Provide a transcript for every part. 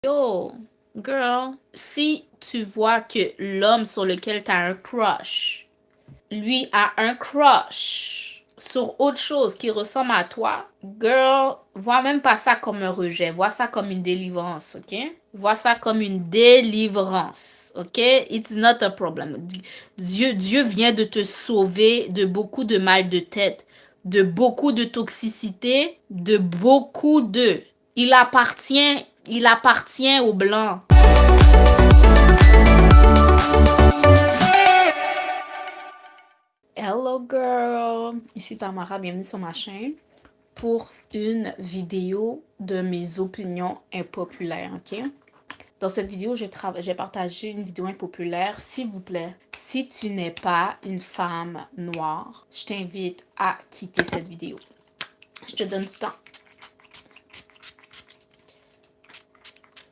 Yo, girl, si tu vois que l'homme sur lequel tu as un crush, lui a un crush sur autre chose qui ressemble à toi, girl, vois même pas ça comme un rejet, vois ça comme une délivrance, ok? Vois ça comme une délivrance, ok? It's not a problem. Dieu vient de te sauver de beaucoup de mal de tête, de beaucoup de toxicité, de beaucoup de... il appartient aux Blancs. Hello girl, ici Tamara, bienvenue sur ma chaîne pour une vidéo de mes opinions impopulaires, ok? Dans cette vidéo, j'ai partagé une vidéo impopulaire. S'il vous plaît, si tu n'es pas une femme noire, je t'invite à quitter cette vidéo. Je te donne du temps.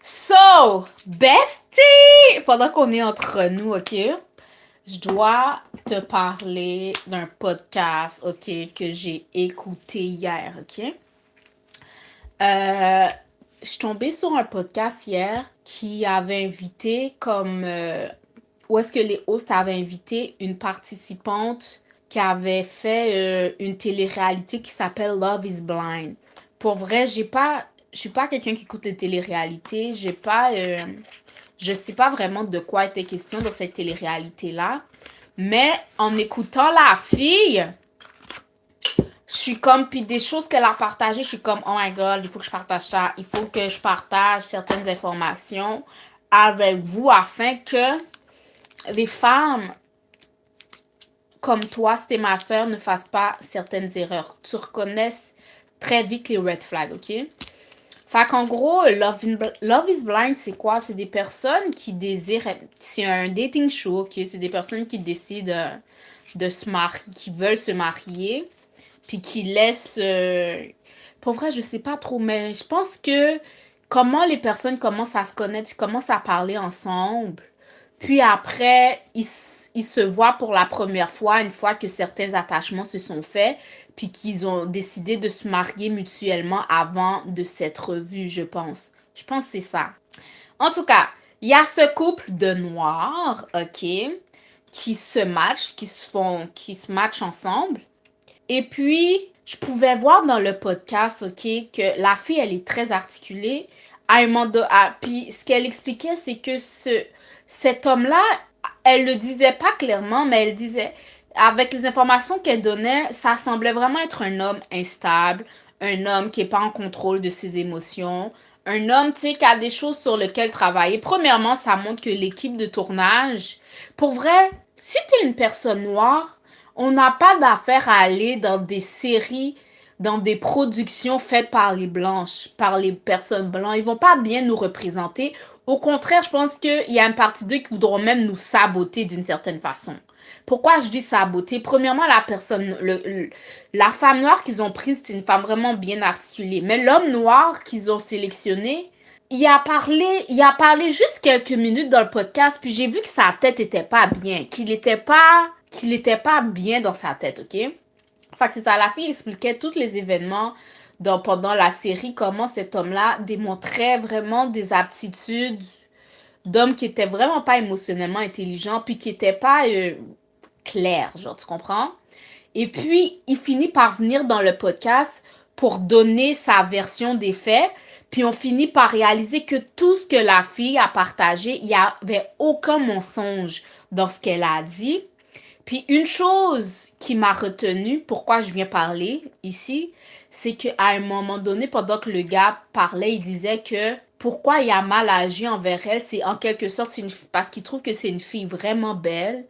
So, bestie! Pendant qu'on est entre nous, ok? Je dois te parler d'un podcast, ok, que j'ai écouté hier, ok? Je suis tombée sur un podcast hier qui avait invité où est-ce que les hosts avaient invité une participante qui avait fait une télé-réalité qui s'appelle Love is Blind. Pour vrai, je suis pas quelqu'un qui écoute les télé-réalités. Je sais pas vraiment de quoi était question dans cette télé-réalité-là. Mais en écoutant la fille, je suis comme, puis des choses qu'elle a partagées, je suis comme, oh my god, il faut que je partage ça. Il faut que je partage certaines informations avec vous afin que les femmes comme toi, si t'es ma soeur, ne fassent pas certaines erreurs. Tu reconnaisses très vite les red flags, ok? Fait qu'en gros, Love is Blind, c'est quoi? C'est des personnes qui désirent... C'est un dating show, ok? C'est des personnes qui décident de se marier, qui veulent se marier, puis qui laissent... Pour vrai, je sais pas trop, mais je pense que comment les personnes commencent à se connaître, ils commencent à parler ensemble, puis après, ils se voient pour la première fois, une fois que certains attachements se sont faits, puis qu'ils ont décidé de se marier mutuellement avant de s'être revus, je pense. Je pense que c'est ça. En tout cas, il y a ce couple de noirs, ok, qui se matchent ensemble. Et puis, je pouvais voir dans le podcast, ok, que la fille, elle est très articulée. Puis, ce qu'elle expliquait, c'est que cet homme-là, elle le disait pas clairement, mais elle disait, avec les informations qu'elle donnait, ça semblait vraiment être un homme instable, un homme qui est pas en contrôle de ses émotions, un homme, tu sais, qui a des choses sur lesquelles travailler. Premièrement, ça montre que l'équipe de tournage, pour vrai, si t'es une personne noire, on n'a pas d'affaire à aller dans des séries, dans des productions faites par les blanches, par les personnes blanches. Ils vont pas bien nous représenter. Au contraire, je pense qu'il y a une partie d'eux qui voudront même nous saboter d'une certaine façon. Pourquoi je dis saboter? Premièrement, la femme noire qu'ils ont prise, c'est une femme vraiment bien articulée. Mais l'homme noir qu'ils ont sélectionné, il a parlé juste quelques minutes dans le podcast, puis j'ai vu que sa tête était pas bien, qu'il était pas bien dans sa tête, ok? Fait que c'est ça, la fille expliquait tous les événements pendant la série, comment cet homme-là démontrait vraiment des aptitudes d'homme qui était vraiment pas émotionnellement intelligent, puis qui était pas clair, genre, tu comprends? Et puis, il finit par venir dans le podcast pour donner sa version des faits. Puis on finit par réaliser que tout ce que la fille a partagé, il n'y avait aucun mensonge dans ce qu'elle a dit. Puis une chose qui m'a retenue, pourquoi je viens parler ici, c'est qu'à un moment donné, pendant que le gars parlait, il disait que pourquoi il a mal agi envers elle, c'est en quelque sorte parce qu'il trouve que c'est une fille vraiment belle.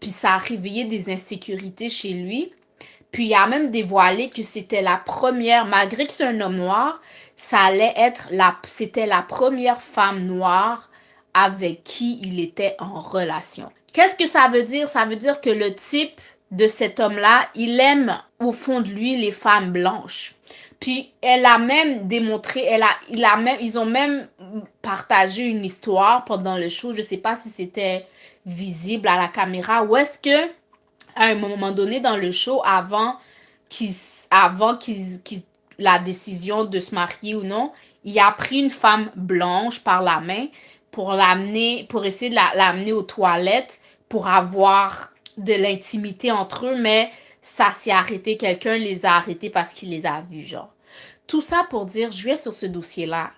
Puis ça a réveillé des insécurités chez lui. Puis il a même dévoilé que c'était la première, malgré que c'est un homme noir, c'était la première femme noire avec qui il était en relation. Qu'est-ce que ça veut dire? Ça veut dire que le type de cet homme-là, il aime au fond de lui les femmes blanches. Puis elle a même démontré, ils ont même partagé une histoire pendant le show. Je sais pas si c'était visible à la caméra. Où est-ce que à un moment donné dans le show, avant la décision de se marier ou non, Il a pris une femme blanche par la main pour essayer de l'amener aux toilettes pour avoir de l'intimité entre eux, mais ça s'est arrêté. Quelqu'un les a arrêtés parce qu'il les a vus, genre. Tout ça pour dire, je vais sur ce dossier-là.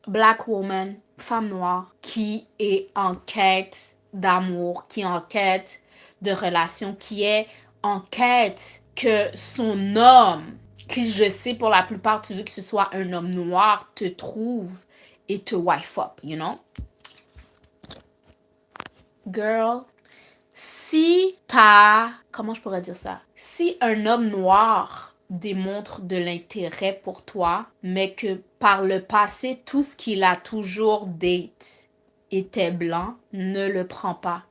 Black woman, femme noire, qui est en quête d'amour, qui est en quête de relation, qui est en quête que son homme, qui je sais pour la plupart, tu veux que ce soit un homme noir, te trouve et te wife up, you know? Girl, si comment je pourrais dire ça? Si un homme noir démontre de l'intérêt pour toi, mais que par le passé, tout ce qu'il a toujours date était blanc, ne le prends pas.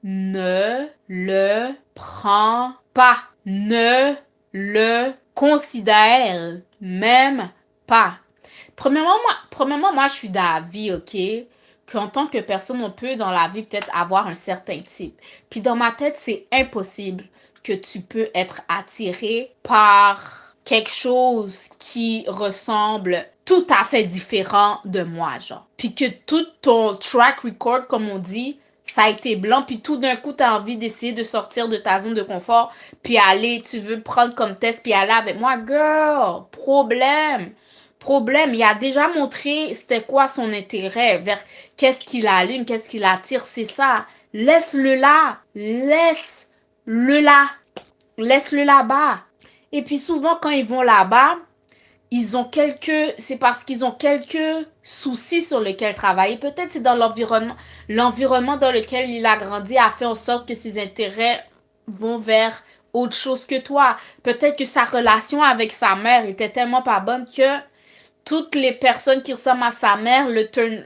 Ne le prends pas. Ne le considère même pas. Premièrement, moi, je suis d'avis, OK, qu'en tant que personne, on peut dans la vie peut-être avoir un certain type. Puis dans ma tête, c'est impossible que tu peux être attiré par quelque chose qui ressemble tout à fait différent de moi, genre. Puis que tout ton track record, comme on dit, ça a été blanc, puis tout d'un coup, tu as envie d'essayer de sortir de ta zone de confort, puis aller, tu veux prendre comme test, puis aller avec moi. Girl, problème. Il a déjà montré c'était quoi son intérêt, vers qu'est-ce qu'il allume, qu'est-ce qu'il attire, c'est ça. Laisse-le là. Laisse-le là. Laisse-le là-bas. Et puis souvent, quand ils vont là-bas, c'est parce qu'ils ont quelques soucis sur lesquels travailler. Peut-être c'est dans l'environnement dans lequel il a grandi a fait en sorte que ses intérêts vont vers autre chose que toi. Peut-être que sa relation avec sa mère était tellement pas bonne que toutes les personnes qui ressemblent à sa mère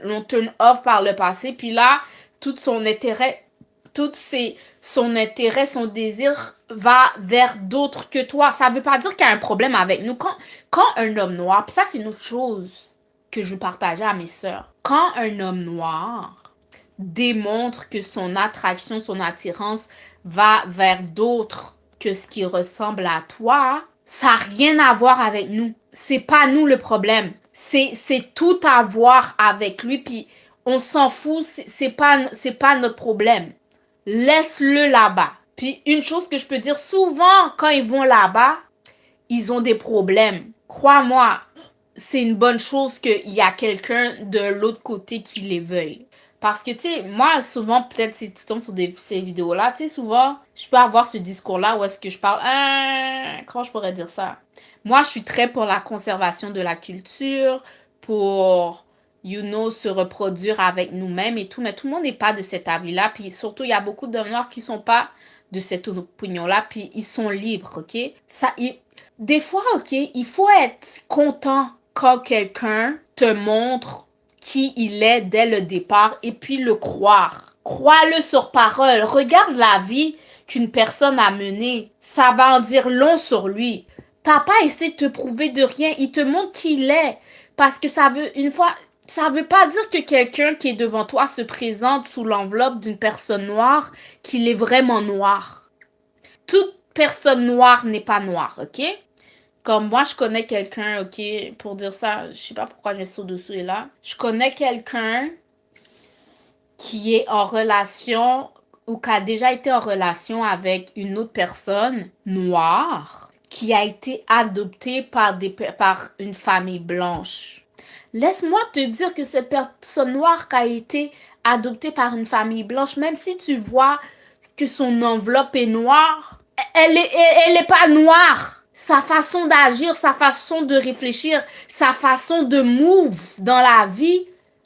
l'ont turn off par le passé. Puis là, tout son intérêt, son désir va vers d'autres que toi. Ça veut pas dire qu'il y a un problème avec nous. Quand un homme noir, puis ça c'est une autre chose que je partageais à mes sœurs. Quand un homme noir démontre que son attraction, son attirance va vers d'autres que ce qui ressemble à toi, ça n'a rien à voir avec nous. C'est pas nous le problème. C'est tout à voir avec lui, puis on s'en fout, c'est pas notre problème. Laisse-le là-bas. Puis une chose que je peux dire, souvent quand ils vont là-bas, ils ont des problèmes. Crois-moi, c'est une bonne chose qu'il y a quelqu'un de l'autre côté qui les veuille. Parce que, tu sais, moi, souvent, peut-être si tu tombes sur ces vidéos-là, tu sais, souvent, je peux avoir ce discours-là où est-ce que je parle, comment je pourrais dire ça? Moi, je suis très pour la conservation de la culture, pour, se reproduire avec nous-mêmes et tout, mais tout le monde n'est pas de cet avis-là, puis surtout, il y a beaucoup d'hommes noirs qui sont pas de cette opinion-là, puis ils sont libres, OK? Des fois, OK, il faut être content quand quelqu'un te montre qui il est dès le départ et puis le croire. Crois-le sur parole. Regarde la vie qu'une personne a menée. Ça va en dire long sur lui. T'as pas essayé de te prouver de rien. Il te montre qui il est. Parce que ça veut pas dire que quelqu'un qui est devant toi se présente sous l'enveloppe d'une personne noire qu'il est vraiment noir. Toute personne noire n'est pas noire, OK? Comme moi, je connais quelqu'un, OK, pour dire ça, je sais pas pourquoi j'ai ça dessous et là. Je connais quelqu'un qui est en relation ou qui a déjà été en relation avec une autre personne noire qui a été adoptée par une famille blanche. Laisse-moi te dire que cette personne noire qui a été adoptée par une famille blanche, même si tu vois que son enveloppe est noire, elle est pas noire. Sa façon d'agir, sa façon de réfléchir, sa façon de move dans la vie,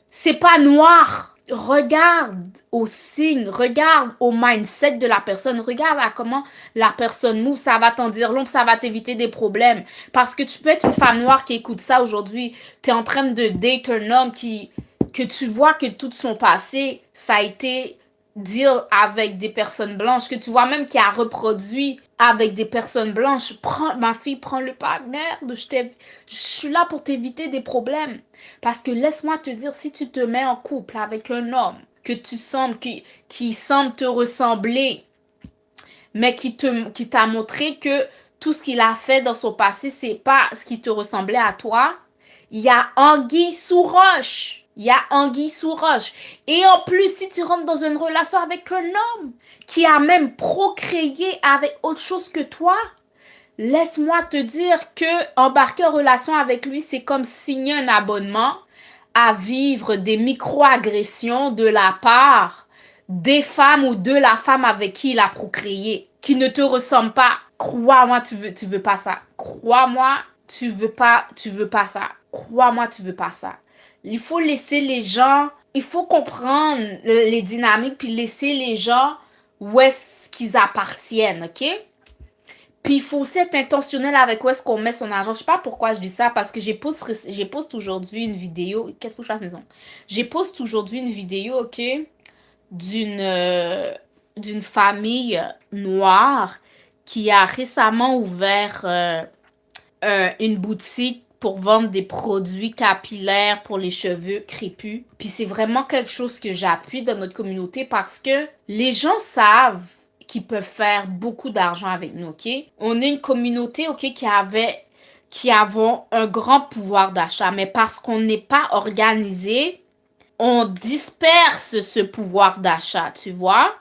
c'est pas noir. Regarde aux signes, regarde au mindset de la personne, regarde à comment la personne move, ça va t'en dire long, ça va t'éviter des problèmes. Parce que tu peux être une femme noire qui écoute ça aujourd'hui, t'es en train de date un homme que tu vois que tout son passé, ça a été deal avec des personnes blanches, que tu vois même qu'il a reproduit avec des personnes blanches. Ma fille, prends-le pas. Merde, je suis là pour t'éviter des problèmes. Parce que laisse-moi te dire, si tu te mets en couple avec un homme que qui semble te ressembler, mais qui t'a montré que tout ce qu'il a fait dans son passé, c'est pas ce qui te ressemblait à toi, Il y a anguille sous roche. Il y a anguille sous roche. Et en plus, si tu rentres dans une relation avec un homme qui a même procréé avec autre chose que toi, laisse-moi te dire que embarquer en relation avec lui, c'est comme signer un abonnement à vivre des micro-agressions de la part des femmes ou de la femme avec qui il a procréé, qui ne te ressemble pas. Crois-moi, tu veux pas ça. Crois-moi, tu veux pas ça. Crois-moi, tu veux pas ça. Il faut laisser les gens, il faut comprendre les dynamiques puis laisser les gens où est-ce qu'ils appartiennent, ok? Puis il faut aussi être intentionnel avec où est-ce qu'on met son argent. Je sais pas pourquoi je dis ça, parce que j'ai poste aujourd'hui une vidéo. Qu'est-ce que je fasse maison? J'ai poste aujourd'hui une vidéo, ok, d'une d'une famille noire qui a récemment ouvert une boutique pour vendre des produits capillaires pour les cheveux crépus. Puis c'est vraiment quelque chose que j'appuie dans notre communauté parce que les gens savent qu'ils peuvent faire beaucoup d'argent avec nous, ok? On est une communauté, ok, qui avons un grand pouvoir d'achat, mais parce qu'on n'est pas organisé, on disperse ce pouvoir d'achat, tu vois?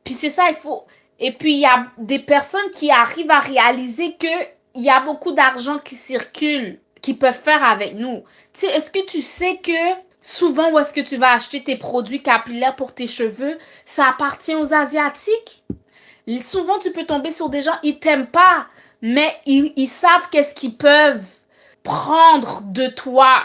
Puis c'est ça, il faut... Et puis il y a des personnes qui arrivent à réaliser que il y a beaucoup d'argent qui circule, qu'ils peuvent faire avec nous. Tu sais, est-ce que tu sais que souvent où est-ce que tu vas acheter tes produits capillaires pour tes cheveux, ça appartient aux Asiatiques? Souvent, tu peux tomber sur des gens, ils t'aiment pas, mais ils savent qu'est-ce qu'ils peuvent prendre de toi.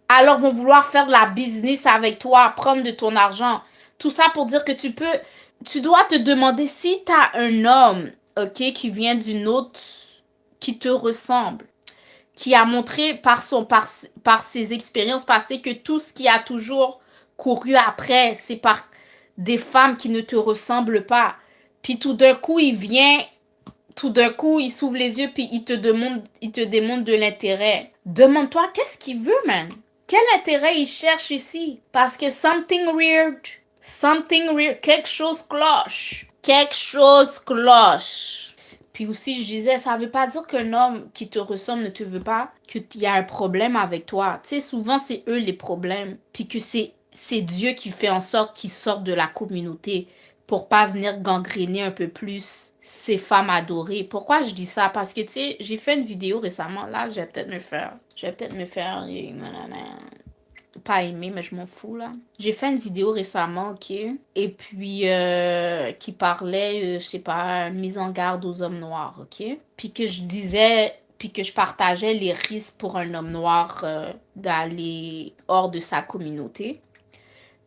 Alors, vont vouloir faire de la business avec toi, prendre de ton argent. Tout ça pour dire que tu dois te demander si tu as un homme, ok, qui vient d'une autre, qui te ressemble, qui a montré par ses expériences passées que tout ce qui a toujours couru après, c'est par des femmes qui ne te ressemblent pas. Puis tout d'un coup, tout d'un coup, il s'ouvre les yeux, puis il te demande de l'intérêt. Demande-toi, qu'est-ce qu'il veut, man? Quel intérêt il cherche ici? Parce que something weird, quelque chose cloche. Quelque chose cloche. Puis aussi, je disais, ça veut pas dire qu'un homme qui te ressemble ne te veut pas, qu'il y a un problème avec toi. Tu sais, souvent, c'est eux les problèmes. Puis que c'est Dieu qui fait en sorte qu'ils sortent de la communauté pour pas venir gangréner un peu plus ces femmes adorées. Pourquoi je dis ça? Parce que, tu sais, j'ai fait une vidéo récemment. Là, je vais peut-être me faire pas aimer, mais je m'en fous, là. J'ai fait une vidéo récemment, ok? Et puis, qui parlait, je sais pas, mise en garde aux hommes noirs, ok? Puis que je disais, puis que je partageais les risques pour un homme noir d'aller hors de sa communauté.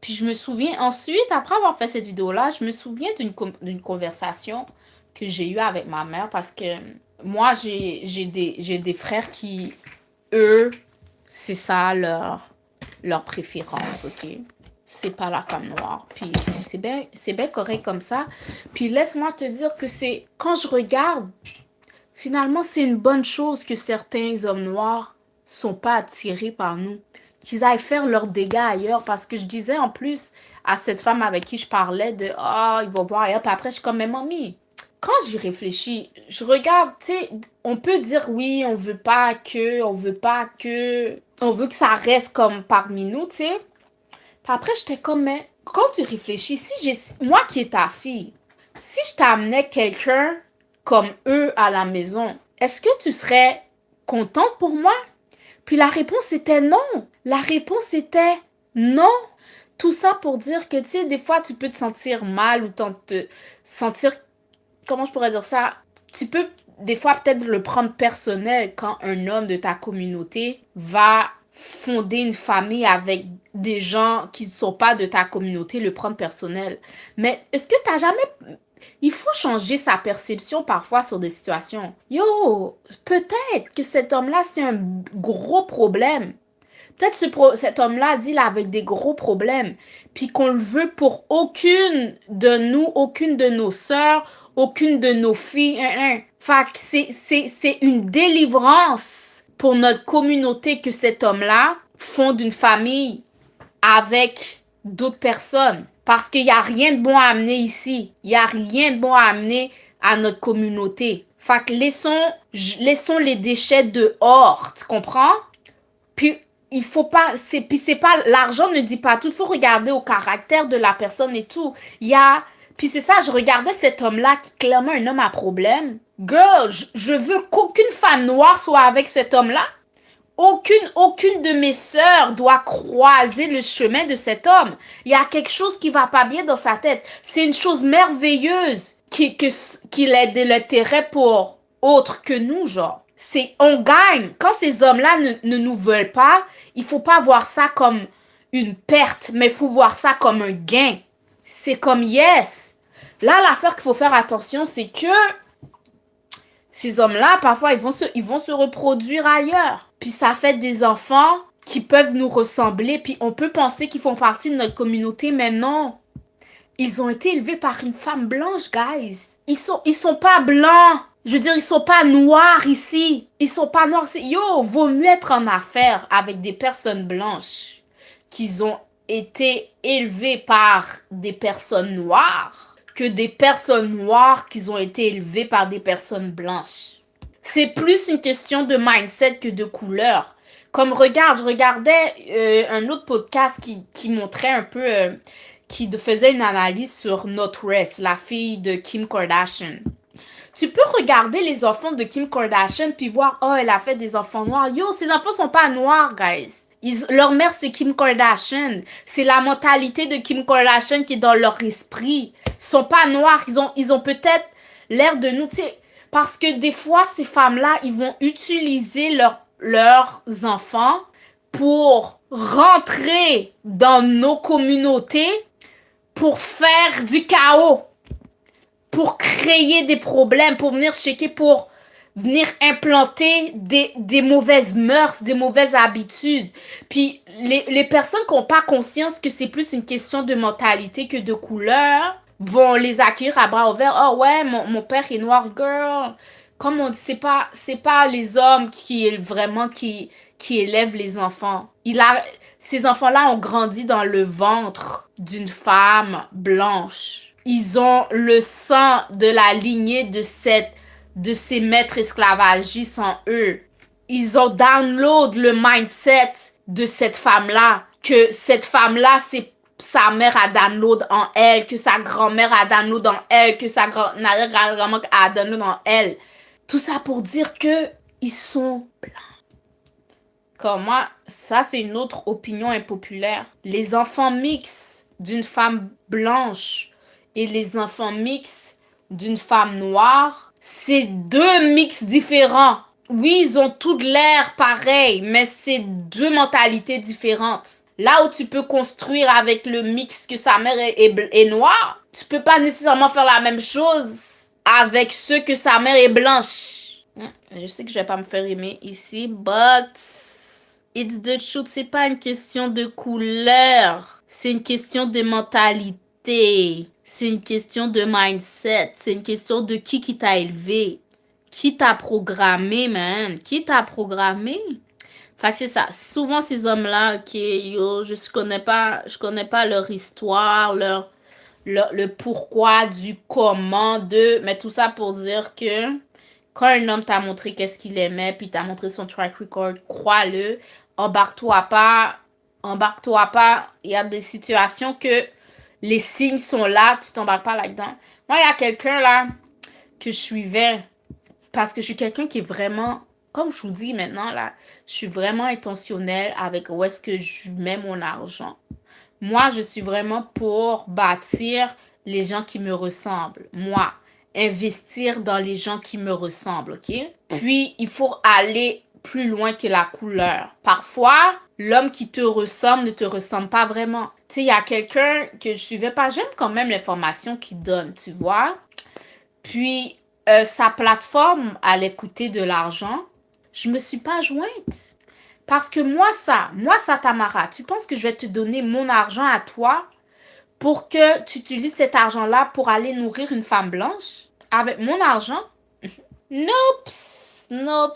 Puis je me souviens, ensuite, après avoir fait cette vidéo-là, je me souviens d'une conversation que j'ai eue avec ma mère parce que moi, j'ai des frères qui, eux, c'est ça leur préférence, ok? C'est pas la femme noire. Puis c'est bien correct comme ça. Puis laisse-moi te dire que quand je regarde, finalement, c'est une bonne chose que certains hommes noirs sont pas attirés par nous. Qu'ils aillent faire leurs dégâts ailleurs. Parce que je disais en plus à cette femme avec qui je parlais de « ils vont voir ailleurs. » Puis après, je suis comme « Mais mamie, quand j'y réfléchis, je regarde, tu sais, on peut dire oui, on veut que ça reste comme parmi nous, tu sais. Puis après, j'étais comme, mais quand tu réfléchis, moi qui est ta fille, si je t'amenais quelqu'un comme eux à la maison, est-ce que tu serais contente pour moi? Puis la réponse était non. La réponse était non. Tout ça pour dire que, tu sais, des fois, tu peux te sentir mal ou te sentir, comment je pourrais dire ça? Tu peux des fois peut-être le prendre personnel quand un homme de ta communauté va fonder une famille avec des gens qui ne sont pas de ta communauté, le prendre personnel. Mais est-ce que tu n'as jamais... Il faut changer sa perception parfois sur des situations. Yo, peut-être que cet homme-là, c'est un gros problème. Peut-être cet homme-là deal avec des gros problèmes. Puis qu'on le veut pour aucune de nous, aucune de nos sœurs, aucune de nos filles. Fait que c'est une délivrance pour notre communauté que cet homme-là fonde une famille avec d'autres personnes. Parce qu'il n'y a rien de bon à amener ici. Il n'y a rien de bon à amener à notre communauté. Fait que laissons les déchets dehors, tu comprends? Puis, il faut pas, c'est pas, l'argent ne dit pas tout. Il faut regarder au caractère de la personne et tout. Puis c'est ça, je regardais cet homme-là qui est clairement un homme à problème. Girl, je veux qu'aucune femme noire soit avec cet homme-là. Aucune de mes sœurs doit croiser le chemin de cet homme. Il y a quelque chose qui va pas bien dans sa tête. C'est une chose merveilleuse qu'il ait de l'intérêt pour autre que nous, genre. On gagne. Quand ces hommes-là ne nous veulent pas, il faut pas voir ça comme une perte, mais il faut voir ça comme un gain. C'est comme yes. Là, l'affaire qu'il faut faire attention, c'est que ces hommes-là, parfois, ils vont se reproduire ailleurs. Puis ça fait des enfants qui peuvent nous ressembler. Puis on peut penser qu'ils font partie de notre communauté, mais non. Ils ont été élevés par une femme blanche, guys. Ils sont pas blancs. Je veux dire, ils sont pas noirs ici. Ils sont pas noirs. Yo, vaut mieux être en affaire avec des personnes blanches qui ont été élevées par des personnes noires que des personnes noires qui ont été élevées par des personnes blanches. C'est plus une question de mindset que de couleur. Comme je regardais un autre podcast qui montrait un peu, qui faisait une analyse sur North, la fille de Kim Kardashian. Tu peux regarder les enfants de Kim Kardashian puis voir, oh, elle a fait des enfants noirs. Yo, ces enfants sont pas noirs, guys. Leur mère, c'est Kim Kardashian. C'est la mentalité de Kim Kardashian qui est dans leur esprit. Ils sont pas noirs. Ils ont peut-être l'air de nous, tu sais. Parce que des fois, ces femmes-là, ils vont utiliser leurs enfants pour rentrer dans nos communautés pour faire du chaos. Pour créer des problèmes, pour venir checker, pour venir implanter des mauvaises mœurs, des mauvaises habitudes. Puis les personnes qui n'ont pas conscience que c'est plus une question de mentalité que de couleur vont les accueillir à bras ouverts. Oh ouais, mon père est noir, girl. Comme on dit, c'est pas les hommes qui élèvent les enfants. Ces enfants-là ont grandi dans le ventre d'une femme blanche. Ils ont le sang de la lignée de ces maîtres esclavagistes en eux. Ils ont download le mindset de cette femme-là. Que cette femme-là, c'est sa mère a download en elle, que sa grand-mère a download en elle, que sa grand-mère a download en elle. Tout ça pour dire que ils sont blancs. Comme moi, ça c'est une autre opinion impopulaire. Les enfants mixtes d'une femme blanche et les enfants mixtes d'une femme noire, c'est deux mix différents. Oui, ils ont tout de l'air pareil, mais c'est deux mentalités différentes. Là où tu peux construire avec le mix que sa mère est noire, tu peux pas nécessairement faire la même chose avec ceux que sa mère est blanche. Je sais que je vais pas me faire aimer ici, but it's the truth. C'est pas une question de couleur, c'est une question de mentalité. C'est une question de mindset. C'est une question de qui t'a élevé. Qui t'a programmé, man. Qui t'a programmé. Fait que c'est ça. Souvent, ces hommes-là, ok, yo, je connais pas leur histoire, le pourquoi, du comment, mais tout ça pour dire que quand un homme t'a montré qu'est-ce qu'il aimait, puis t'a montré son track record, crois-le, embarque-toi pas. Il y a des situations que les signes sont là, tu t'embarques pas là-dedans. Moi, il y a quelqu'un là que je suivais parce que je suis quelqu'un qui est vraiment, comme je vous dis maintenant là, je suis vraiment intentionnelle avec où est-ce que je mets mon argent. Moi, je suis vraiment pour bâtir les gens qui me ressemblent. Moi, investir dans les gens qui me ressemblent, ok? Puis, il faut aller plus loin que la couleur. Parfois, l'homme qui te ressemble ne te ressemble pas vraiment. Tu sais, il y a quelqu'un que je suivais pas. J'aime quand même l'information qu'il donne, tu vois. Puis, sa plateforme allait coûter de l'argent. Je me suis pas jointe. Parce que moi, Tamara, tu penses que je vais te donner mon argent à toi pour que tu utilises cet argent-là pour aller nourrir une femme blanche? Avec mon argent? Nope. Moi,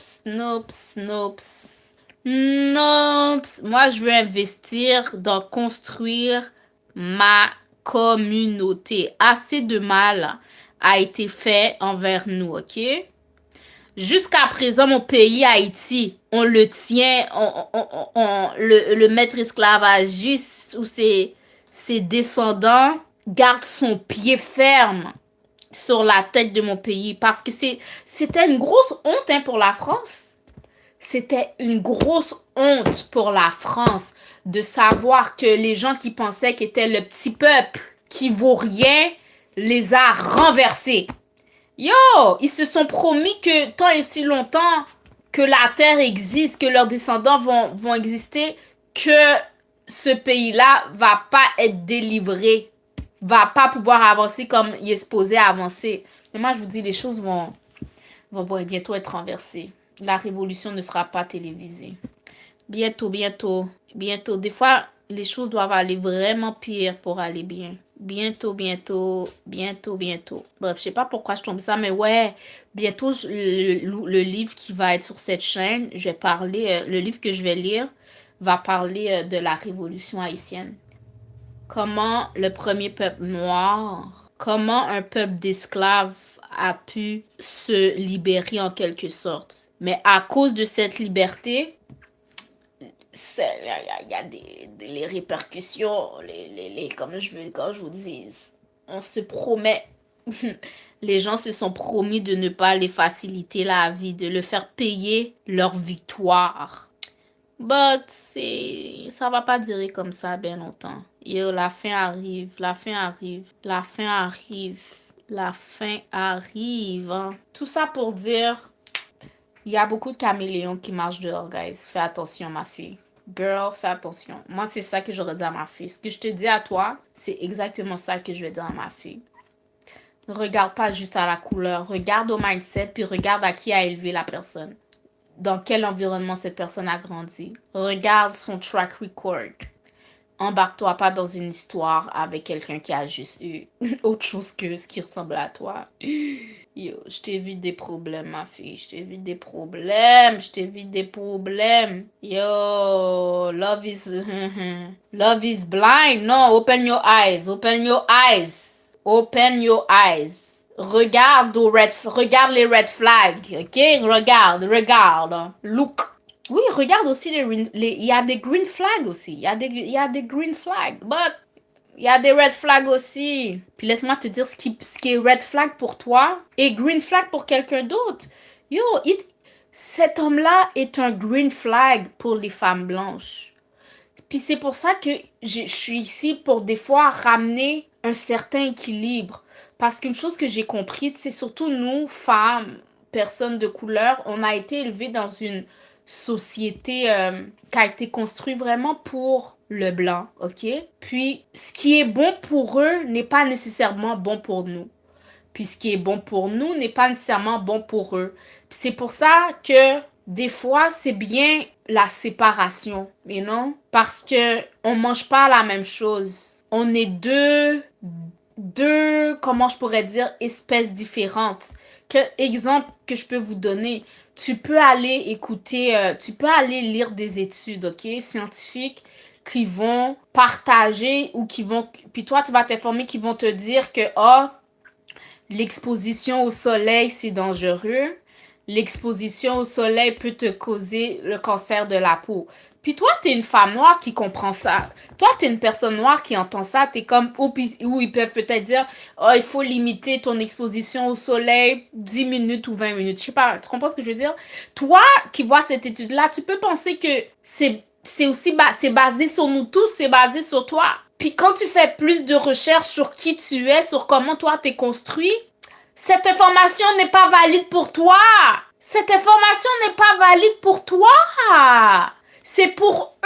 je veux investir dans construire ma communauté. Assez de mal a été fait envers nous, ok? Jusqu'à présent, mon pays, Haïti, on le tient, le maître esclavagiste ou ses descendants gardent son pied ferme sur la tête de mon pays parce que c'était une grosse honte hein, pour la France. C'était une grosse honte pour la France de savoir que les gens qui pensaient qu'ils étaient le petit peuple qui vaut rien les a renversés. Yo, ils se sont promis que tant et si longtemps que la terre existe, que leurs descendants vont exister, que ce pays-là va pas être délivré, va pas pouvoir avancer comme il est supposé avancer. Mais moi, je vous dis, les choses vont bientôt être renversées. La révolution ne sera pas télévisée. Bientôt, bientôt, bientôt. Des fois, les choses doivent aller vraiment pire pour aller bien. Bientôt, bientôt, bientôt, bientôt. Bref, je sais pas pourquoi je tombe ça, mais ouais, bientôt, le livre qui va être sur cette chaîne, je vais parler, le livre que je vais lire va parler de la révolution haïtienne. Comment le premier peuple noir, comment un peuple d'esclaves a pu se libérer en quelque sorte. Mais à cause de cette liberté, il y a les répercussions, comme je vous dis, on se promet. Les gens se sont promis de ne pas les faciliter la vie, de le faire payer leur victoire. But ça va pas durer comme ça bien longtemps. Yo, la fin arrive, la fin arrive, la fin arrive, la fin arrive. Hein. Tout ça pour dire, il y a beaucoup de caméléons qui marchent dehors, guys. Fais attention, ma fille. Girl, fais attention. Moi, c'est ça que j'aurais dit à ma fille. Ce que je te dis à toi, c'est exactement ça que je vais dire à ma fille. Regarde pas juste à la couleur. Regarde au mindset, puis regarde à qui a élevé la personne. Dans quel environnement cette personne a grandi. Regarde son track record. Embarque-toi pas dans une histoire avec quelqu'un qui a juste eu autre chose que ce qui ressemble à toi. Yo, je t'évite des problèmes, ma fille. Je t'évite des problèmes. Je t'évite des problèmes. Yo, love is... love is blind. Non, open your eyes. Open your eyes. Open your eyes. Regarde les red flags, ok? Regarde. Look. Oui, regarde aussi il y a des green flags aussi. Il y a des green flags. But, il y a des red flags aussi. Puis laisse-moi te dire ce qui est red flag pour toi et green flag pour quelqu'un d'autre. Yo, cet homme-là est un green flag pour les femmes blanches. Puis c'est pour ça que je suis ici pour des fois ramener un certain équilibre. Parce qu'une chose que j'ai compris, c'est surtout nous, femmes, personnes de couleur, on a été élevées dans une société qui a été construite vraiment pour le blanc, ok? Puis, ce qui est bon pour eux n'est pas nécessairement bon pour nous. Puis, ce qui est bon pour nous n'est pas nécessairement bon pour eux. Puis, c'est pour ça que, des fois, c'est bien la séparation, mais non? Parce que on mange pas la même chose. On est deux, comment je pourrais dire, espèces différentes. Exemple que je peux vous donner, tu peux aller écouter, tu peux aller lire des études, ok, scientifiques qui vont partager ou qui vont, puis toi tu vas t'informer, qui vont te dire que, l'exposition au soleil c'est dangereux, l'exposition au soleil peut te causer le cancer de la peau. Puis toi, t'es une femme noire qui comprend ça. Toi, t'es une personne noire qui entend ça. T'es comme, ou ils peuvent peut-être dire, il faut limiter ton exposition au soleil 10 minutes ou 20 minutes. Je sais pas, tu comprends ce que je veux dire? Toi, qui vois cette étude-là, tu peux penser que c'est aussi, c'est basé sur nous tous, c'est basé sur toi. Puis quand tu fais plus de recherches sur qui tu es, sur comment toi t'es construit, cette information n'est pas valide pour toi. Cette information n'est pas valide pour toi. C'est pour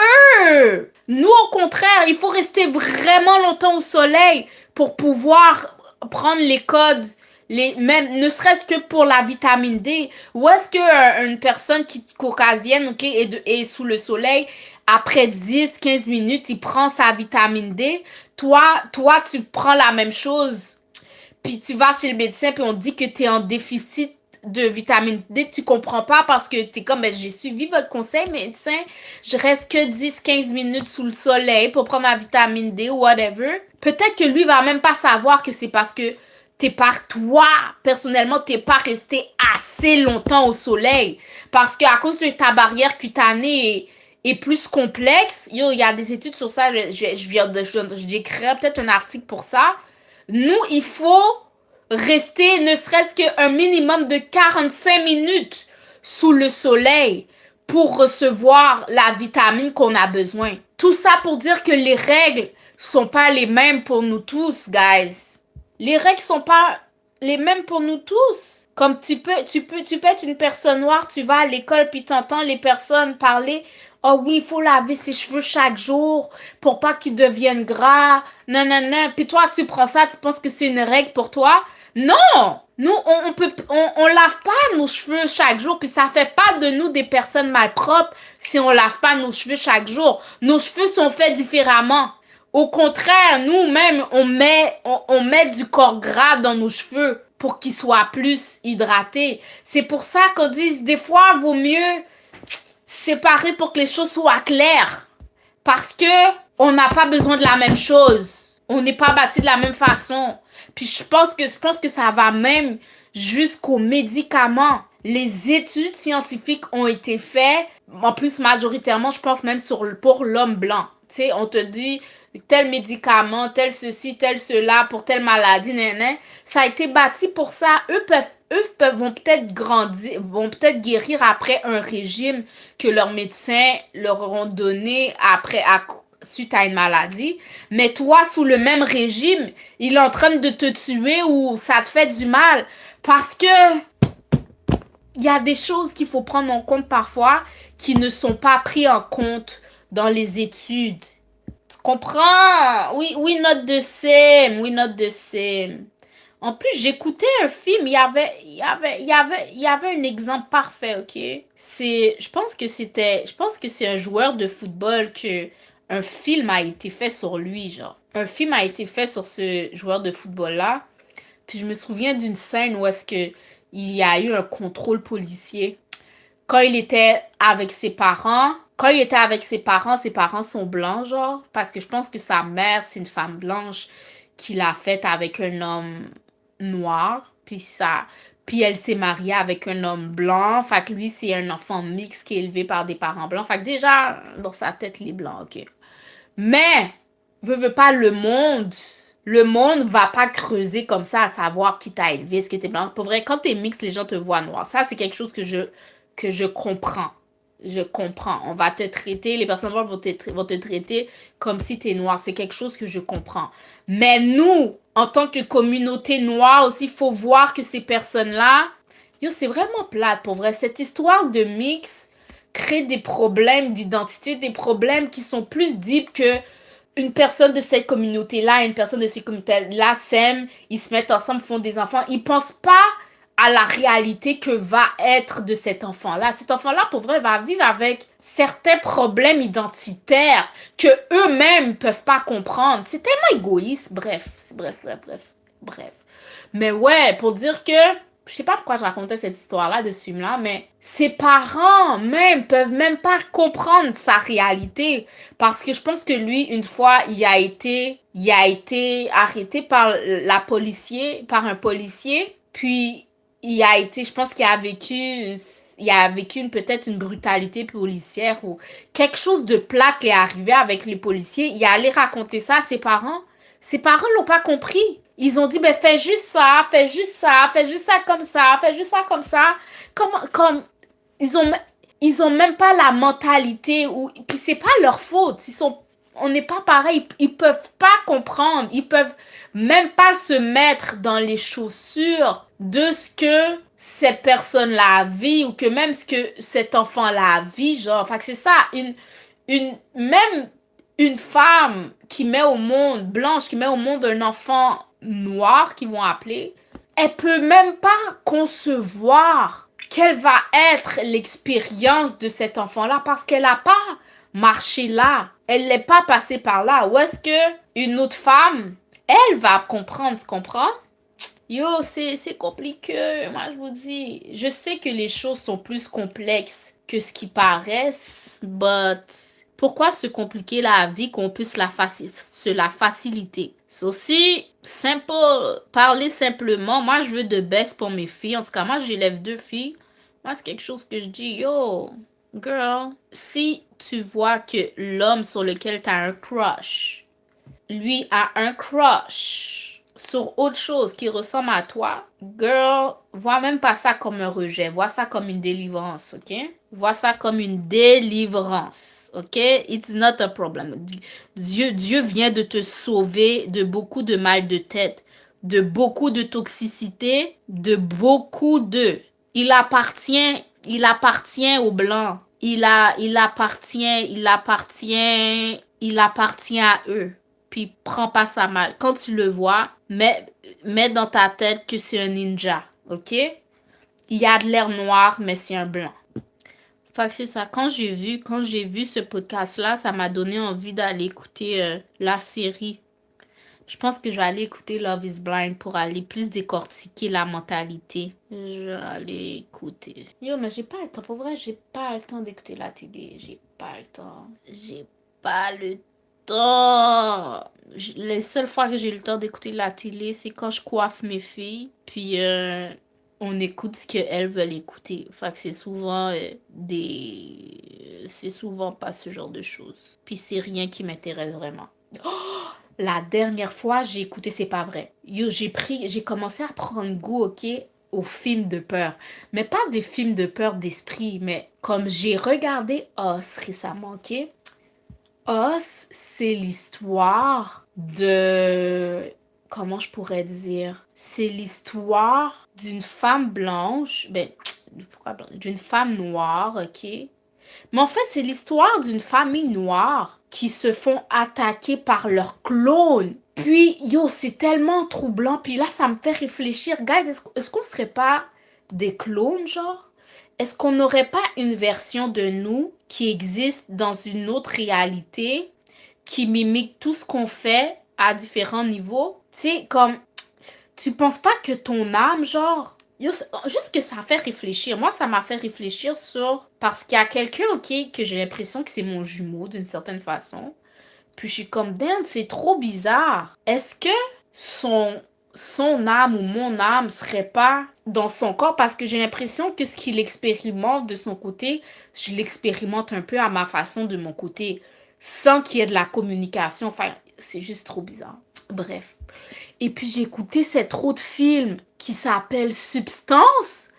eux. Nous, au contraire, il faut rester vraiment longtemps au soleil pour pouvoir prendre les codes, même ne serait-ce que pour la vitamine D. Ou est-ce que une personne caucasienne, ok, est sous le soleil, après 10-15 minutes, il prend sa vitamine D. Toi, tu prends la même chose. Puis tu vas chez le médecin, puis on dit que tu es en déficit de vitamine D, tu comprends pas parce que t'es comme, j'ai suivi votre conseil, médecin, je reste que 10-15 minutes sous le soleil pour prendre ma vitamine D ou whatever. Peut-être que lui va même pas savoir que c'est parce que toi, personnellement, t'es pas resté assez longtemps au soleil. Parce qu'à cause de ta barrière cutanée est plus complexe, il y a des études sur ça, j'écrirai peut-être un article pour ça. Nous, il faut rester ne serait-ce qu'un minimum de 45 minutes sous le soleil pour recevoir la vitamine qu'on a besoin. Tout ça pour dire que les règles sont pas les mêmes pour nous tous, guys. Les règles sont pas les mêmes pour nous tous. Comme tu peux être une personne noire, tu vas à l'école puis t'entends les personnes parler. Oh oui, il faut laver ses cheveux chaque jour pour pas qu'ils deviennent gras. Nanana. Puis toi, tu prends ça, tu penses que c'est une règle pour toi. Non! Nous, on lave pas nos cheveux chaque jour, puis ça fait pas de nous des personnes malpropres si on lave pas nos cheveux chaque jour. Nos cheveux sont faits différemment. Au contraire, nous-mêmes, on met du corps gras dans nos cheveux pour qu'ils soient plus hydratés. C'est pour ça qu'on dit, des fois, vaut mieux séparer pour que les choses soient claires. Parce que on n'a pas besoin de la même chose. On n'est pas bâti de la même façon. Puis je pense que ça va même jusqu'aux médicaments. Les études scientifiques ont été faites, en plus majoritairement, je pense même pour l'homme blanc. Tu sais, on te dit tel médicament, tel ceci, tel cela, pour telle maladie, nan. Ça a été bâti pour ça. Vont peut-être grandir, vont peut-être guérir après un régime que leurs médecins leur auront donné suite à une maladie. Mais toi, sous le même régime, il est en train de te tuer ou ça te fait du mal. Parce que il y a des choses qu'il faut prendre en compte parfois qui ne sont pas prises en compte dans les études. Tu comprends? Oui, we not the same. We not the same. En plus, j'écoutais un film, il y avait un exemple parfait, ok? Je pense que c'est un joueur de football que un film a été fait sur lui, genre. Un film a été fait sur ce joueur de football-là. Puis je me souviens d'une scène où est-ce que il y a eu un contrôle policier. Quand il était avec ses parents, ses parents sont blancs, genre. Parce que je pense que sa mère, c'est une femme blanche qui l'a faite avec un homme noir. Puis elle s'est mariée avec un homme blanc. Fait que lui, c'est un enfant mixte qui est élevé par des parents blancs. Fait que déjà, dans sa tête, il est blanc, ok. Mais, veux pas, le monde va pas creuser comme ça à savoir qui t'a élevé, est-ce que t'es blanc. Pour vrai, quand t'es mixte, les gens te voient noir. Ça, c'est quelque chose que je comprends. Je comprends. On va te traiter, les personnes noires vont te traiter comme si t'es noir. C'est quelque chose que je comprends. Mais nous, en tant que communauté noire aussi, faut voir que ces personnes-là, yo, c'est vraiment plate, pour vrai. Cette histoire de mix crée des problèmes d'identité, des problèmes qui sont plus deep que une personne de cette communauté-là et une personne de cette communauté-là s'aiment, ils se mettent ensemble, font des enfants. Ils pensent pas à la réalité que va être de cet enfant-là. Cet enfant-là, pour vrai, va vivre avec certains problèmes identitaires que eux-mêmes peuvent pas comprendre. C'est tellement égoïste. Bref. Mais ouais, pour dire que, je sais pas pourquoi je racontais cette histoire-là de ce film-là, mais ses parents même peuvent même pas comprendre sa réalité. Parce que je pense que lui, une fois, il a été arrêté par par un policier, puis je pense il a vécu peut-être une brutalité policière ou quelque chose de plat qui est arrivé avec les policiers. Il est allé raconter ça à ses parents. Ses parents l'ont pas compris. Ils ont dit, ben, fais juste ça, fais juste ça, fais juste ça comme ça, fais juste ça comme ça. Ils ont même pas la mentalité ou, puis c'est pas leur faute. On n'est pas pareil. Ils peuvent pas comprendre. Ils peuvent même pas se mettre dans les chaussures de ce que cette personne-là vit ou que même ce que cet enfant-là vit, genre. Enfin, c'est ça. Même une femme qui met au monde, blanche, qui met au monde un enfant noir, qu'ils vont appeler, elle peut même pas concevoir quelle va être l'expérience de cet enfant-là parce qu'elle a pas marché là. Elle n'est pas passée par là. Ou est-ce que une autre femme, elle va comprendre, tu comprends? Yo, c'est compliqué. Moi, je vous dis, je sais que les choses sont plus complexes que ce qui paraissent, but Pourquoi se compliquer la vie qu'on puisse se la faciliter? C'est aussi simple, parler simplement. Moi, je veux de best pour mes filles. En tout cas, moi, j'élève 2 filles. Moi, c'est quelque chose que je dis, yo, girl, si tu vois que l'homme sur lequel tu as un crush, lui a un crush sur autre chose qui ressemble à toi, girl, vois même pas ça comme un rejet, vois ça comme une délivrance, ok? Vois ça comme une délivrance, ok? It's not a problem. Dieu vient de te sauver de beaucoup de mal de tête, de beaucoup de toxicité, de beaucoup de... Il appartient aux Blancs. Il appartient à eux. Puis prends pas ça mal. Quand tu le vois, mets dans ta tête que c'est un ninja, ok? Il y a de l'air noir, mais c'est un blanc. Fait que c'est ça. Quand j'ai vu ce podcast-là, ça m'a donné envie d'aller écouter la série. Je pense que je vais aller écouter Love is Blind pour aller plus décortiquer la mentalité. Je vais aller écouter. Yo, mais j'ai pas le temps. Pour vrai, j'ai pas le temps d'écouter la télé. J'ai pas le temps. J'ai pas le temps. Les seules fois que j'ai le temps d'écouter la télé, c'est quand je coiffe mes filles. Puis, on écoute ce qu'elles veulent écouter. Fait que c'est souvent c'est souvent pas ce genre de choses. Puis c'est rien qui m'intéresse vraiment. La dernière fois, j'ai écouté, c'est pas vrai. Yo, j'ai commencé à prendre goût, ok, aux films de peur. Mais pas des films de peur d'esprit, mais comme j'ai regardé Us récemment, ok? Us, c'est l'histoire de... Comment je pourrais dire? C'est l'histoire d'une femme blanche, d'une femme noire, ok? Mais en fait, c'est l'histoire d'une famille noire qui se font attaquer par leurs clones. Puis, yo, c'est tellement troublant. Puis là, ça me fait réfléchir. Guys, est-ce qu'on serait pas des clones, genre? Est-ce qu'on n'aurait pas une version de nous qui existe dans une autre réalité, qui mimique tout ce qu'on fait à différents niveaux? Tu sais, comme, tu penses pas que ton âme, genre, yo, juste que ça fait réfléchir. Moi, ça m'a fait réfléchir sur... Parce qu'il y a quelqu'un, ok, que j'ai l'impression que c'est mon jumeau d'une certaine façon. Puis je suis comme, damn, c'est trop bizarre. Est-ce que son âme ou mon âme serait pas dans son corps? Parce que j'ai l'impression que ce qu'il expérimente de son côté, je l'expérimente un peu à ma façon de mon côté, sans qu'il y ait de la communication. Enfin, c'est juste trop bizarre. Bref. Et puis j'ai écouté cet autre film qui s'appelle Substance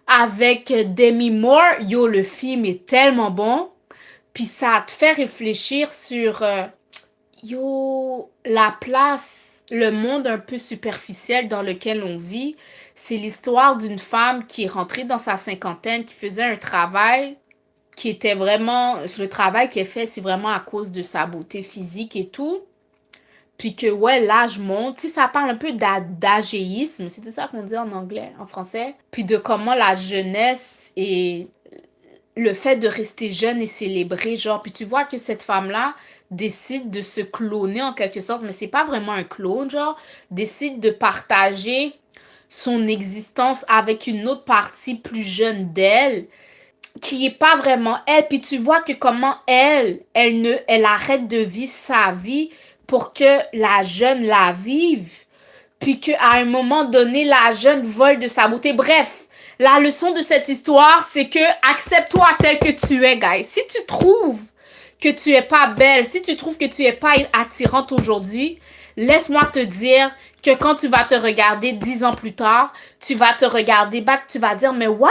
avec Demi Moore. Yo, le film est tellement bon. Puis ça te fait réfléchir sur yo, la place, le monde un peu superficiel dans lequel on vit. C'est l'histoire d'une femme qui est rentrée dans sa cinquantaine, qui faisait un travail qui était vraiment... Le travail qu'elle fait, c'est vraiment à cause de sa beauté physique et tout. Puis que, ouais, l'âge monte. Tu sais, ça parle un peu d'agéisme. C'est tout ça qu'on dit en anglais, en français. Puis de comment la jeunesse et le fait de rester jeune et célébrer, genre. Puis tu vois que cette femme-là décide de se cloner en quelque sorte, mais c'est pas vraiment un clone, genre. Décide de partager son existence avec une autre partie plus jeune d'elle, qui est pas vraiment elle. Puis tu vois que comment elle arrête de vivre sa vie pour que la jeune la vive. Puis qu'à un moment donné, la jeune vole de sa beauté. Bref, la leçon de cette histoire, c'est que accepte-toi tel que tu es, guys. Si tu trouves que tu es pas belle, si tu trouves que tu es pas attirante aujourd'hui, laisse-moi te dire que quand tu vas te regarder 10 ans plus tard, tu vas te regarder back, tu vas dire, mais what?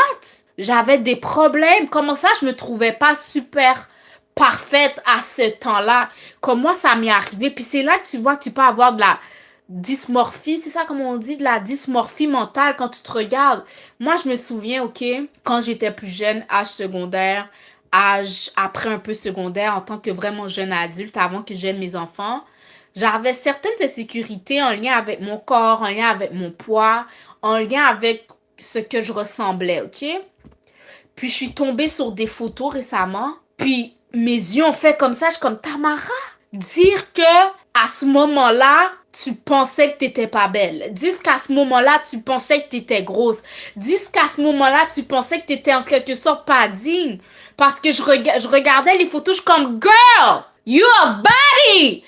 J'avais des problèmes. Comment ça, je me trouvais pas super parfaite à ce temps-là? Comme moi, ça m'est arrivé. Puis c'est là que tu vois que tu peux avoir de la dysmorphie. C'est ça comme on dit, de la dysmorphie mentale quand tu te regardes. Moi, je me souviens, ok, quand j'étais plus jeune, âge secondaire, âge après un peu secondaire, en tant que vraiment jeune adulte, avant que j'aime mes enfants, j'avais certaines insécurités en lien avec mon corps, en lien avec mon poids, en lien avec ce que je ressemblais, ok? Puis je suis tombée sur des photos récemment. Puis mes yeux ont fait comme ça. Je suis comme, Tamara, dire que à ce moment-là, tu pensais que t'étais pas belle. Dis qu'à ce moment-là, tu pensais que t'étais grosse. Dis qu'à ce moment-là, tu pensais que t'étais en quelque sorte pas digne. Parce que je regardais les photos, je suis comme, girl, you a body!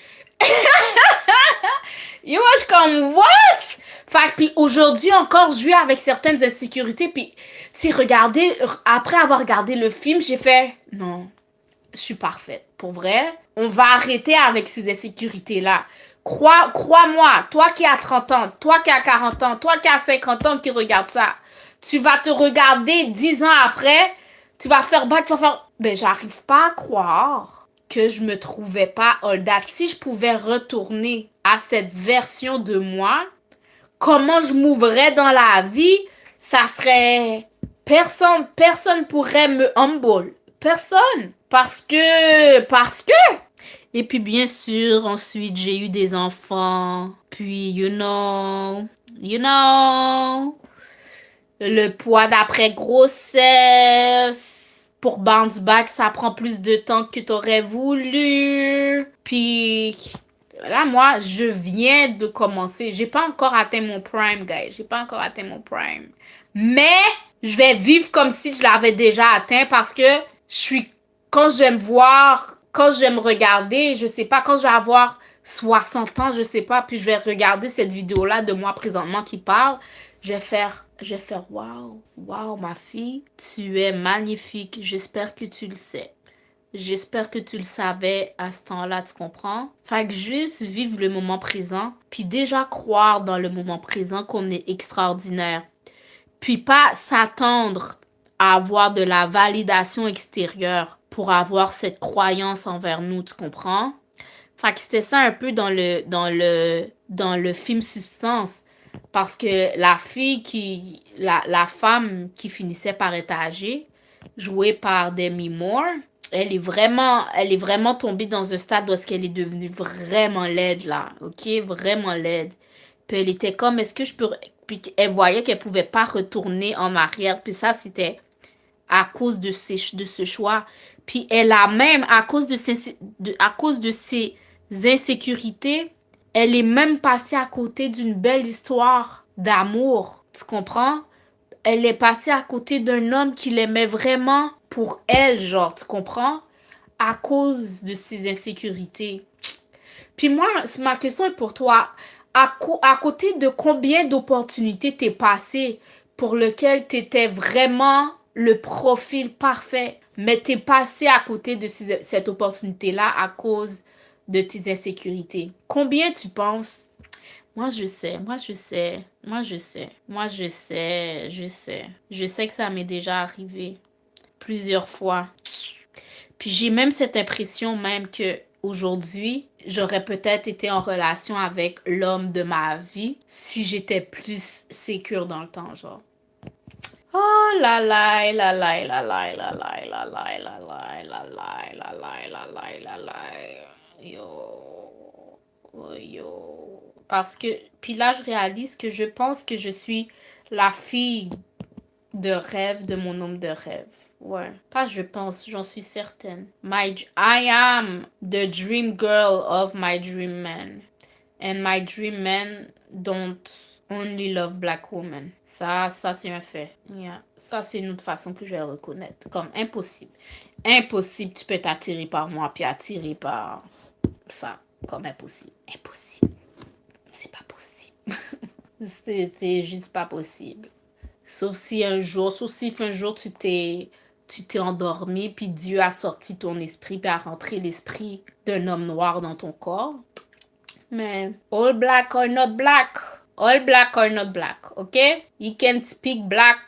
Yo, je suis comme, what? Fait que, puis aujourd'hui encore, je vis avec certaines insécurités. Puis, tu sais, après avoir regardé le film, j'ai fait, non, je suis parfaite. Pour vrai, on va arrêter avec ces insécurités-là. Crois-moi, toi qui as 30 ans, toi qui as 40 ans, toi qui as 50 ans qui regarde ça, tu vas te regarder 10 ans après, tu vas faire back, tu vas faire... Ben, j'arrive pas à croire que je me trouvais pas all that. Si je pouvais retourner à cette version de moi, comment je m'ouvrais dans la vie, ça serait... Personne pourrait me humble. Personne. Parce que. Et puis bien sûr, ensuite j'ai eu des enfants. Puis, le poids d'après grossesse. Pour bounce back, ça prend plus de temps que t'aurais voulu. Puis, là, moi, je viens de commencer. J'ai pas encore atteint mon prime, guys. J'ai pas encore atteint mon prime. Mais, je vais vivre comme si je l'avais déjà atteint parce que je suis, quand je vais me voir, quand je vais me regarder, je sais pas, quand je vais avoir 60 ans, je sais pas, puis je vais regarder cette vidéo-là de moi présentement qui parle, je vais faire, waouh, ma fille, tu es magnifique. J'espère que tu le sais. J'espère que tu le savais à ce temps-là, tu comprends? Fait que juste vivre le moment présent, puis déjà croire dans le moment présent qu'on est extraordinaire. Puis pas s'attendre à avoir de la validation extérieure pour avoir cette croyance envers nous, tu comprends? Fait que c'était ça un peu dans le film Substance. Parce que la femme qui finissait par être âgée, jouée par Demi Moore, elle est vraiment tombée dans un stade où est-ce qu'elle est devenue vraiment laide, là. OK? Vraiment laide. Puis elle était comme, est-ce que je peux... Puis elle voyait qu'elle pouvait pas retourner en arrière. Puis ça, c'était à cause de ce choix. Puis elle a même, à cause de ses insécurités, elle est même passée à côté d'une belle histoire d'amour. Tu comprends? Elle est passée à côté d'un homme qui l'aimait vraiment pour elle, genre, tu comprends? À cause de ses insécurités. Puis moi, ma question est pour toi. À côté de combien d'opportunités t'es passé pour lequel t'étais vraiment le profil parfait, mais t'es passé à côté de cette opportunité-là à cause de tes insécurités. Combien tu penses? Moi, je sais, moi, je sais, moi, je sais, moi, je sais, je sais. Je sais que ça m'est déjà arrivé plusieurs fois. Puis j'ai même cette impression même que aujourd'hui, j'aurais peut-être été en relation avec l'homme de ma vie si j'étais plus sécure dans le temps, genre. Oh là là, là là, là là, là là, là là, là là, là là, là là, là là, là là. Yo, oh, yo. Parce que, puis là, je réalise que je pense que je suis la fille de rêve de mon homme de rêve. Ouais. Pas je pense, j'en suis certaine. I am the dream girl of my dream man. And my dream man don't only love black women. Ça c'est un fait. Yeah. Ça, c'est une autre façon que je vais reconnaître. Comme impossible. Impossible, tu peux t'attirer par moi puis attirer par ça. Comme impossible. Impossible. C'est pas possible. c'est juste pas possible. Sauf si un jour tu t'es endormi, puis Dieu a sorti ton esprit, puis a rentré l'esprit d'un homme noir dans ton corps. Mais all black or not black, all black or not black, ok? You can speak black,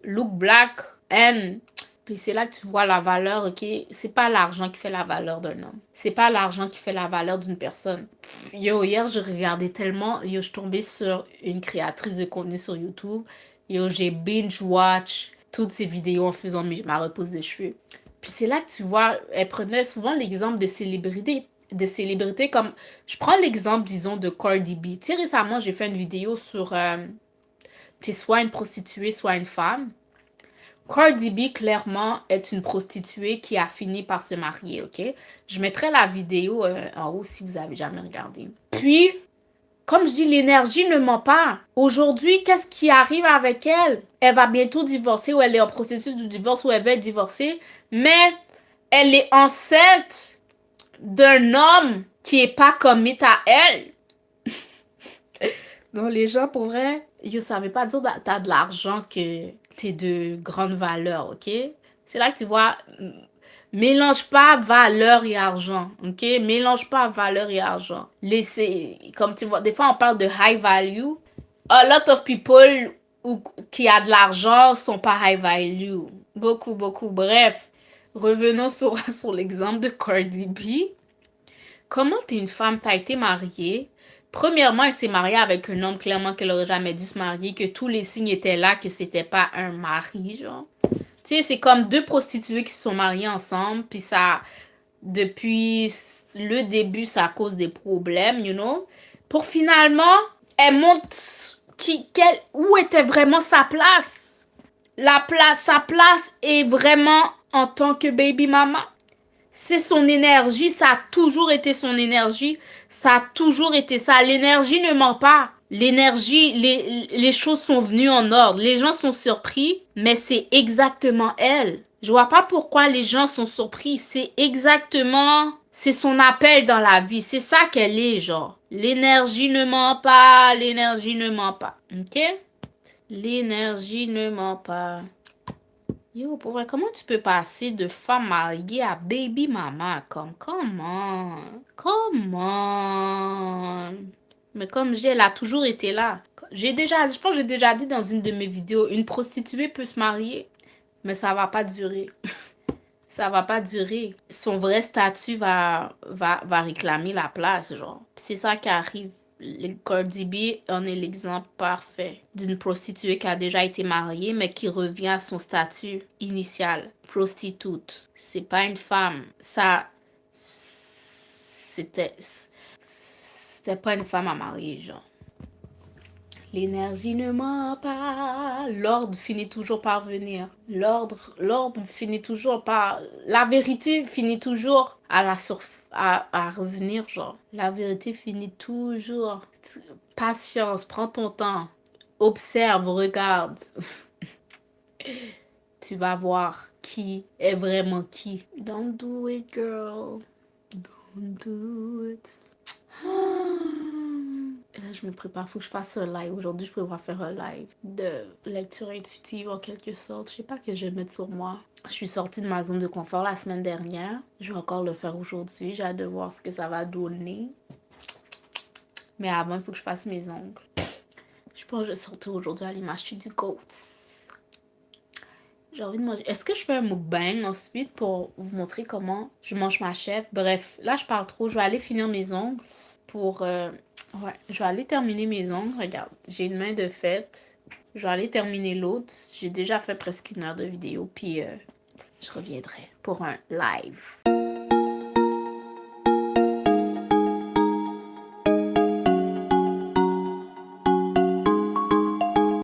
look black, and... Puis c'est là que tu vois la valeur, ok? C'est pas l'argent qui fait la valeur d'un homme. C'est pas l'argent qui fait la valeur d'une personne. Yo, hier, je regardais tellement... Yo, je suis tombée sur une créatrice de contenu sur YouTube. Yo, j'ai binge-watch toutes ces vidéos en faisant ma repousse de cheveux. Puis c'est là que tu vois, elle prenait souvent l'exemple de célébrités. De célébrités comme... Je prends l'exemple, disons, de Cardi B. Tu sais, récemment, j'ai fait une vidéo sur... T'es soit une prostituée, soit une femme. Cardi B, clairement, est une prostituée qui a fini par se marier, ok? Je mettrai la vidéo en haut si vous avez jamais regardé. Puis, comme je dis, l'énergie ne ment pas. Aujourd'hui, qu'est-ce qui arrive avec elle? Elle va bientôt divorcer ou elle est en processus du divorce ou elle va divorcer, mais elle est enceinte d'un homme qui est pas commit à elle. Donc, les gens, pour vrai, ils savent pas dire que t'as de l'argent que t'es de grande valeur, ok? C'est là que tu vois, mélange pas valeur et argent, ok? Mélange pas valeur et argent. Laissez, comme tu vois, des fois on parle de high value. A lot of people qui a de l'argent sont pas high value. Beaucoup, beaucoup. Bref, revenons sur l'exemple de Cardi B. Comment t'es une femme, t'as été mariée. Premièrement, elle s'est mariée avec un homme clairement qu'elle aurait jamais dû se marier, que tous les signes étaient là, que c'était pas un mari, genre. Tu sais, c'est comme deux prostituées qui se sont mariées ensemble, puis ça, depuis le début, ça cause des problèmes, you know. Pour finalement, elle montre où était vraiment sa place. Sa place est vraiment en tant que baby mama. C'est son énergie, ça a toujours été son énergie, ça a toujours été ça. L'énergie ne ment pas. L'énergie, les choses sont venues en ordre. Les gens sont surpris, mais c'est exactement elle. Je vois pas pourquoi les gens sont surpris. C'est exactement, c'est son appel dans la vie. C'est ça qu'elle est, genre. L'énergie ne ment pas, l'énergie ne ment pas. Ok? L'énergie ne ment pas. Yo, pour vrai, comment tu peux passer de femme mariée à baby mama? Comment? Comment? Mais comme j'ai, elle a toujours été là. Je pense que j'ai déjà dit dans une de mes vidéos, une prostituée peut se marier, mais ça va pas durer. Ça va pas durer. Son vrai statut va réclamer la place, genre. C'est ça qui arrive. Le Cardi B en est l'exemple parfait d'une prostituée qui a déjà été mariée, mais qui revient à son statut initial, prostitute. C'est pas une femme. C'était pas une femme à marier, genre. L'énergie ne ment pas. L'ordre finit toujours par venir. L'ordre finit toujours par... La vérité finit toujours à revenir, genre. La vérité finit toujours. Patience, prends ton temps. Observe, regarde. Tu vas voir qui est vraiment qui. Don't do it, girl. Don't do it. Et là, je me prépare. Faut que je fasse un live. Aujourd'hui, je prévois faire un live de lecture intuitive en quelque sorte. Je sais pas que je vais mettre sur moi. Je suis sortie de ma zone de confort la semaine dernière. Je vais encore le faire aujourd'hui. J'ai hâte de voir ce que ça va donner. Mais avant, il faut que je fasse mes ongles. Je pense que je vais sortir aujourd'hui aller m'acheter du goats. J'ai envie de manger. Est-ce que je fais un mukbang ensuite pour vous montrer comment je mange ma chef? Bref, là, je parle trop. Je vais aller finir mes ongles pour... Ouais, je vais aller terminer mes ongles. Regarde, j'ai une main de fête. Je vais aller terminer l'autre. J'ai déjà fait presque 1 heure de vidéo. Puis, je reviendrai pour un live.